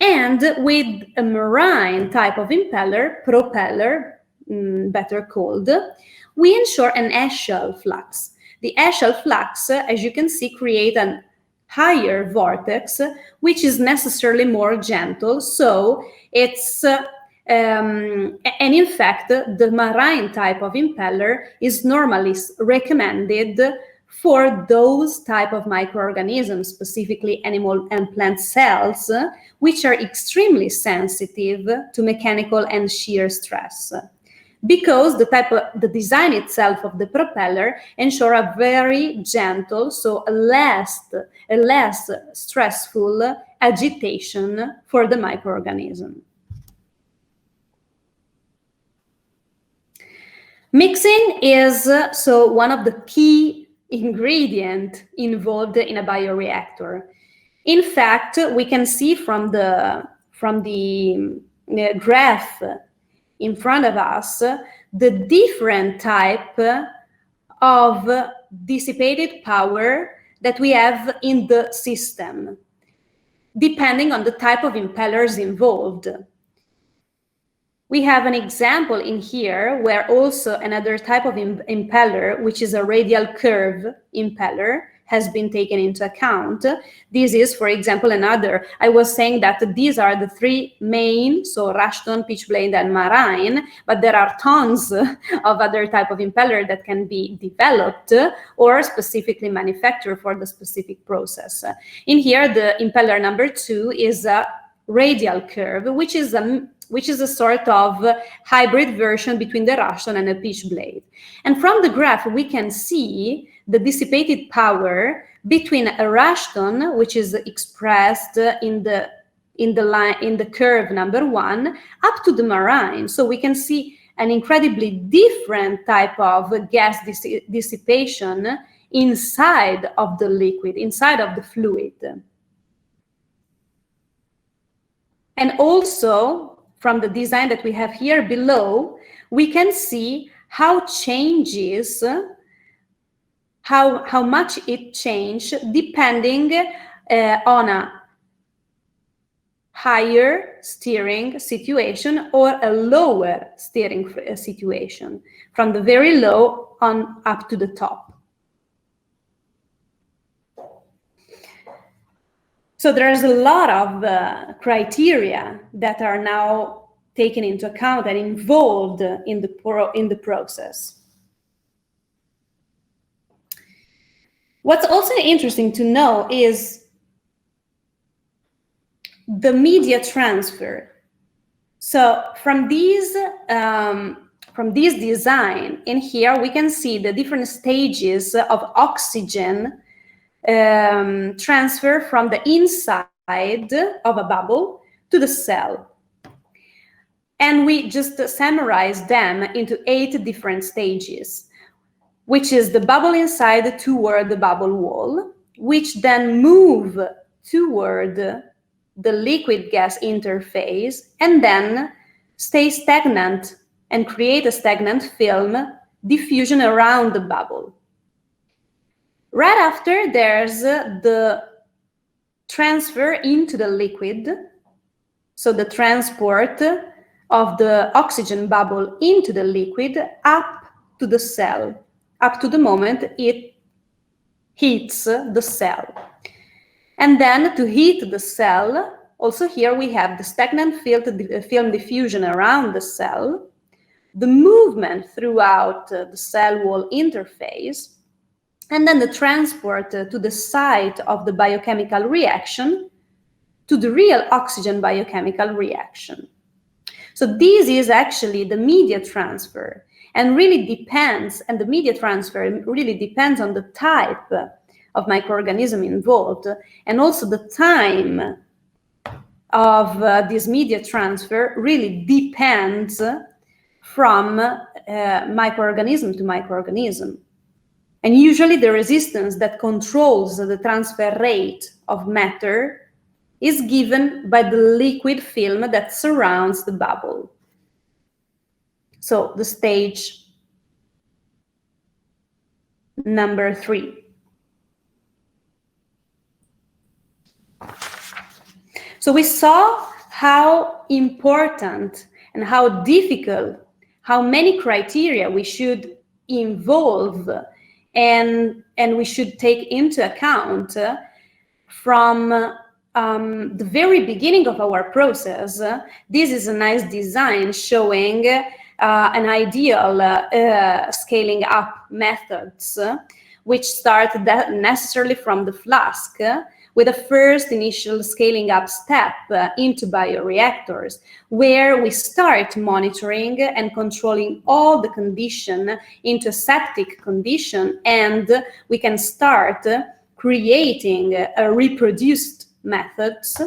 And with a marine type of impeller, propeller, better called, we ensure an axial flux. The axial flux, as you can see, create a higher vortex, which is necessarily more gentle. So it's and in fact, the marine type of impeller is normally recommended for those type of microorganisms, specifically animal and plant cells, which are extremely sensitive to mechanical and shear stress. Because the design itself of the propeller ensure a very gentle, so a less stressful agitation for the microorganism. Mixing is so one of the key ingredients involved in a bioreactor. In fact, we can see from the graph in front of us the different type of dissipated power that we have in the system, depending on the type of impellers involved. We have an example in here where also another type of impeller, which is a radial curve impeller, has been taken into account. This is, for example, I was saying that these are the three main, so Rushton, pitch blade, and marine, but there are tons of other type of impeller that can be developed or specifically manufactured for the specific process. In here, the impeller number 2 is a radial curve, which is a sort of hybrid version between the Rushton and a pitch blade. And from the graph, we can see the dissipated power between a Rushton, which is expressed in the curve number 1, up to the marine. So we can see an incredibly different type of gas dissipation inside of the liquid, inside of the fluid. And also, from the design that we have here below, we can see how changes, how much it changed depending on a higher steering situation or a lower steering situation, from the very low on up to the top. So there's a lot of criteria that are now taken into account and involved in the process. What's also interesting to know is the media transfer. So from this design in here, we can see the different stages of oxygen transfer from the inside of a bubble to the cell. And we just summarize them into 8 different stages, which is the bubble inside toward the bubble wall, which then move toward the liquid gas interface and then stay stagnant and create a stagnant film diffusion around the bubble. Right after, there's the transfer into the liquid, so the transport of the oxygen bubble into the liquid up to the cell, up to the moment it heats the cell. And then to heat the cell, also here we have the stagnant film diffusion around the cell, the movement throughout the cell wall interface, and then the transport to the site of the biochemical reaction, to the real oxygen biochemical reaction. So this is actually the media transfer, and really depends, and the media transfer really depends on the type of microorganism involved, and also the time of this media transfer really depends from microorganism to microorganism. And usually the resistance that controls the transfer rate of matter is given by the liquid film that surrounds the bubble. So the stage number 3. So we saw how important and how difficult, how many criteria we should involve and we should take into account from the very beginning of our process. This is a nice design showing an ideal scaling up methods, which start necessarily from the flask, with a first initial scaling up step into bioreactors, where we start monitoring and controlling all the condition into aseptic condition, and we can start creating reproduced methods.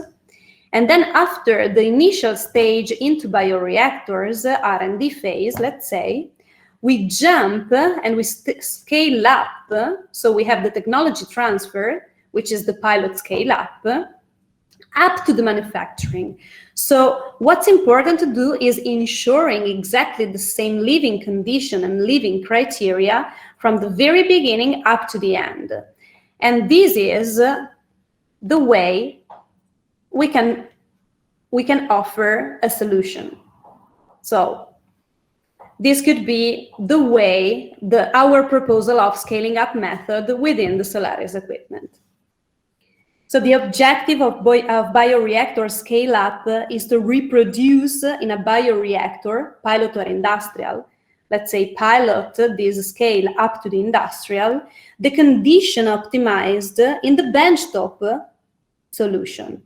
And then after the initial stage into bioreactors, R&D phase, let's say, we jump and we scale up. So we have the technology transfer, which is the pilot scale up to the manufacturing. So what's important to do is ensuring exactly the same living condition and living criteria from the very beginning up to the end. And this is the way we can offer a solution. So this could be the way, our proposal of scaling up method within the Solaris equipment. So the objective of bioreactor scale up is to reproduce in a bioreactor, pilot or industrial, let's say pilot this scale up to the industrial, the condition optimized in the benchtop solution.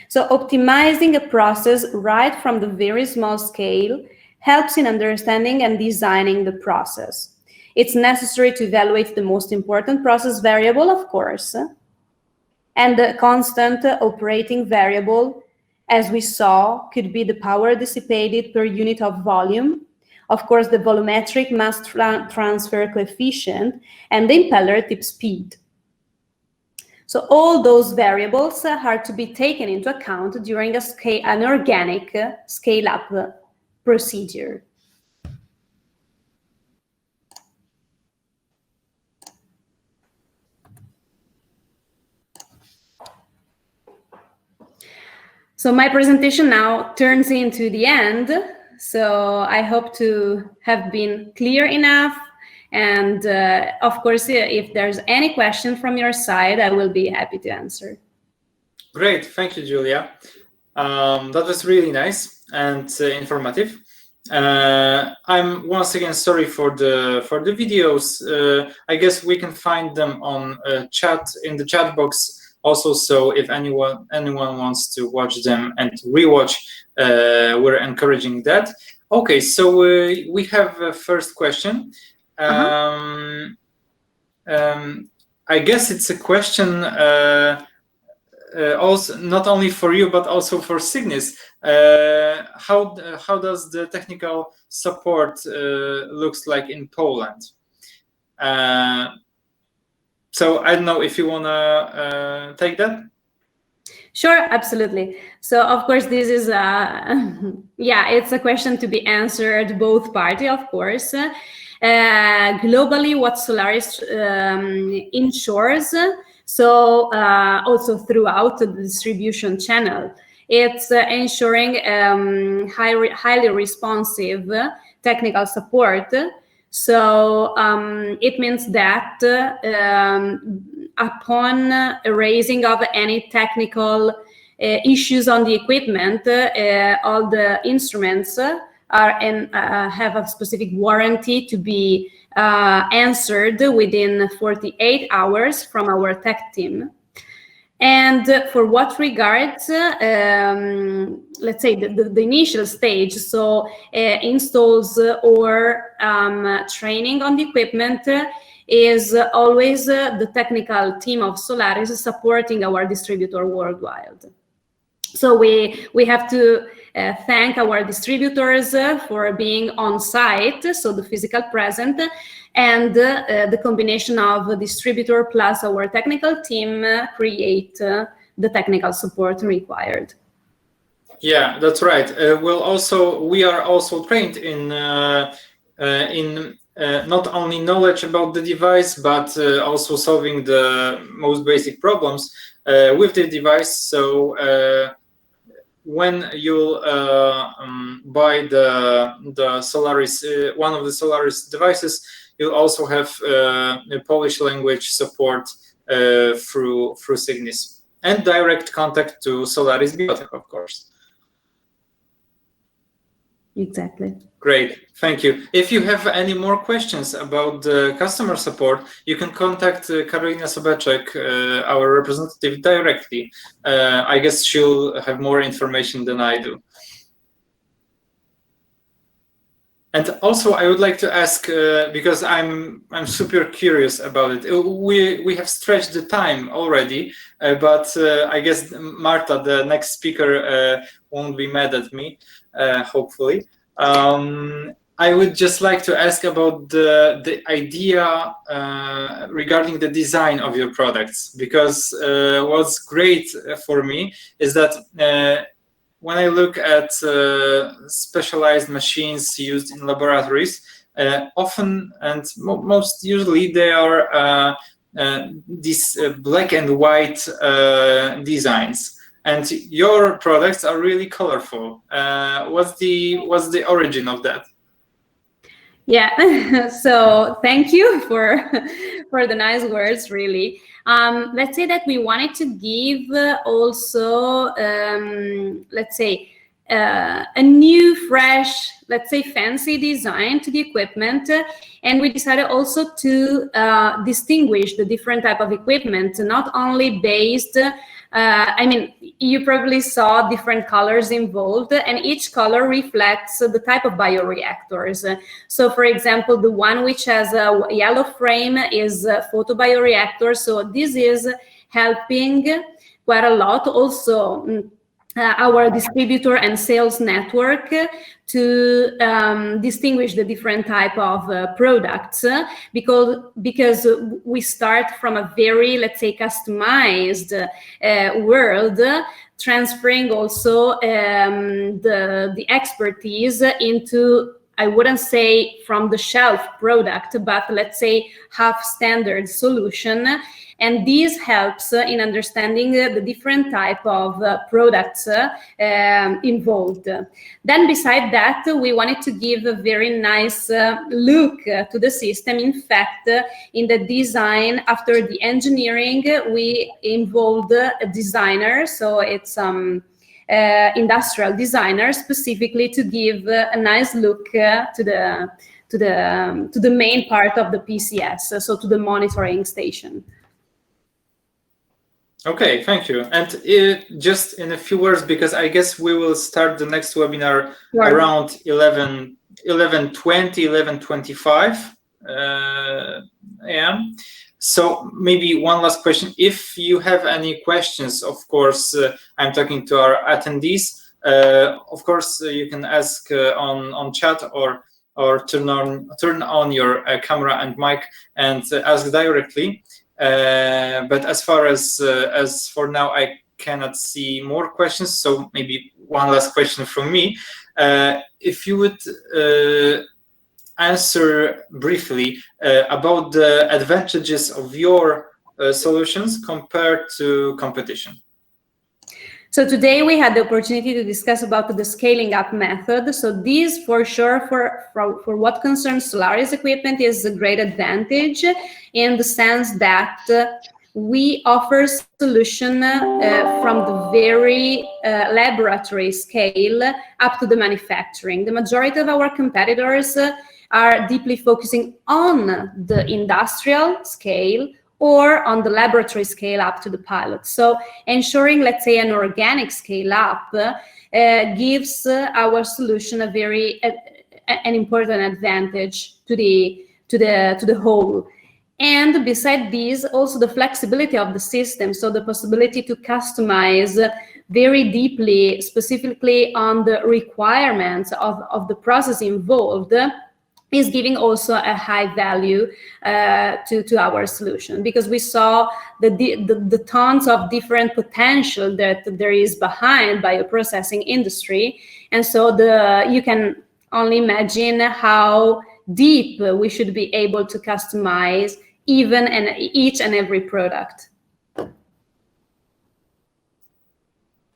So optimizing a process right from the very small scale helps in understanding and designing the process. It's necessary to evaluate the most important process variable, of course, and the constant operating variable, as we saw, could be the power dissipated per unit of volume, of course, the volumetric mass transfer coefficient, and the impeller tip speed. So all those variables are to be taken into account during an organic scale-up procedure. So my presentation now turns into the end. So I hope to have been clear enough. And of course, if there's any question from your side, I will be happy to answer. Great, thank you, Julia. That was really nice and informative. I'm once again sorry for the videos. I guess we can find them on chat in the chat box also. So if anyone wants to watch them and rewatch, we're encouraging that. Okay, so we have a first question. I guess it's a question also not only for you but also for Sygnis. How does the technical support looks like in Poland? So I don't know if you wanna take that. Sure, absolutely. So of course this is it's a question to be answered both party, of course. Globally, what Solaris ensures, so also throughout the distribution channel, it's ensuring highly responsive technical support. So it means that upon raising of any technical issues on the equipment, all the instruments are have a specific warranty to be answered within 48 hours from our tech team. And for what regards, let's say the initial stage, so installs or training on the equipment, is always the technical team of Solaris supporting our distributor worldwide. So we have to thank our distributors for being on site, so the physical present, and the combination of a distributor plus our technical team create the technical support required. Yeah, that's right. We are also trained in not only knowledge about the device, but also solving the most basic problems with the device. So when you'll buy the Solaris, one of the Solaris devices, you'll also have Polish language support through Sygnis, and direct contact to Solaris Biotech, of course. Exactly. Great, thank you. If you have any more questions about the customer support, you can contact Karolina Sobeczek, our representative, directly. I guess she'll have more information than I do. And also, I would like to ask, because I'm super curious about it. We have stretched the time already, but I guess Marta, the next speaker, won't be mad at me, hopefully. I would just like to ask about the idea regarding the design of your products, because what's great for me is that when I look at specialized machines used in laboratories, often and most usually they are these black and white designs, and your products are really colorful. What's the origin of that? Yeah, so thank you for the nice words, really. Let's say that we wanted to give also, let's say, a new, fresh, let's say, fancy design to the equipment, and we decided also to distinguish the different type of equipment, not only based. I mean, you probably saw different colors involved, and each color reflects the type of bioreactors. So, for example, the one which has a yellow frame is a photobioreactor. So this is helping quite a lot also our distributor and sales network to distinguish the different type of products, because we start from a very, let's say, customized world, transferring also the expertise into, I wouldn't say from the shelf product, but let's say half standard solution. And this helps in understanding the different type of products involved. Then beside that, we wanted to give a very nice look to the system. In fact, in the design, after the engineering, we involved a designer. So it's industrial designer, specifically to give a nice look to the main part of the PCS, so to the monitoring station. Okay, thank you. And just in a few words, because I guess we will start the next webinar around 11:20, 11:25 a.m. So maybe one last question. If you have any questions, of course, I'm talking to our attendees. Of course, you can ask on chat or turn on your camera and mic and ask directly. But as far as for now, I cannot see more questions. So maybe one last question from me. If you would answer briefly about the advantages of your solutions compared to competition. So today we had the opportunity to discuss about the scaling up method. So this, for sure, for what concerns Solaris equipment, is a great advantage in the sense that we offer solution from the very laboratory scale up to the manufacturing. The majority of our competitors are deeply focusing on the industrial scale or on the laboratory scale up to the pilot. So ensuring, let's say, an organic scale up gives our solution a very an important advantage to the whole. And beside these, also the flexibility of the system, so the possibility to customize very deeply, specifically on the requirements of the process involved, is giving also a high value to our solution, because we saw the tons of different potential that there is behind bioprocessing industry. And so you can only imagine how deep we should be able to customize even each and every product.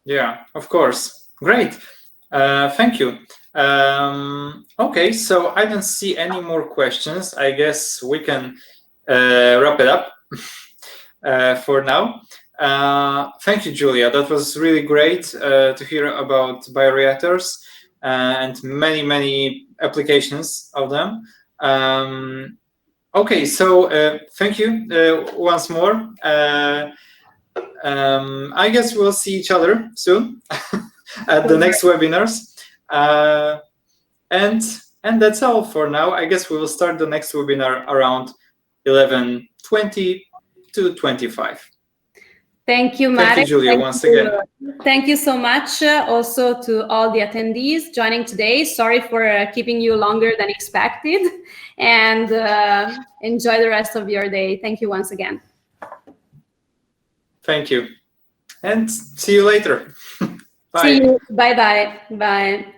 Yeah, of course. Great. Thank you. Okay, so I don't see any more questions. I guess we can wrap it up for now. Thank you, Julia. That was really great to hear about bioreactors and many, many applications of them. Okay, so thank you once more. I guess we'll see each other soon at the next webinars. And that's all for now. I guess we will start the next webinar around 11:20 to 25. Thank you, Marek. Thank you, Julia, once again. Thank you so much also to all the attendees joining today. Sorry for keeping you longer than expected, and enjoy the rest of your day. Thank you once again. Thank you. And see you later. Bye. See you. Bye-bye. Bye.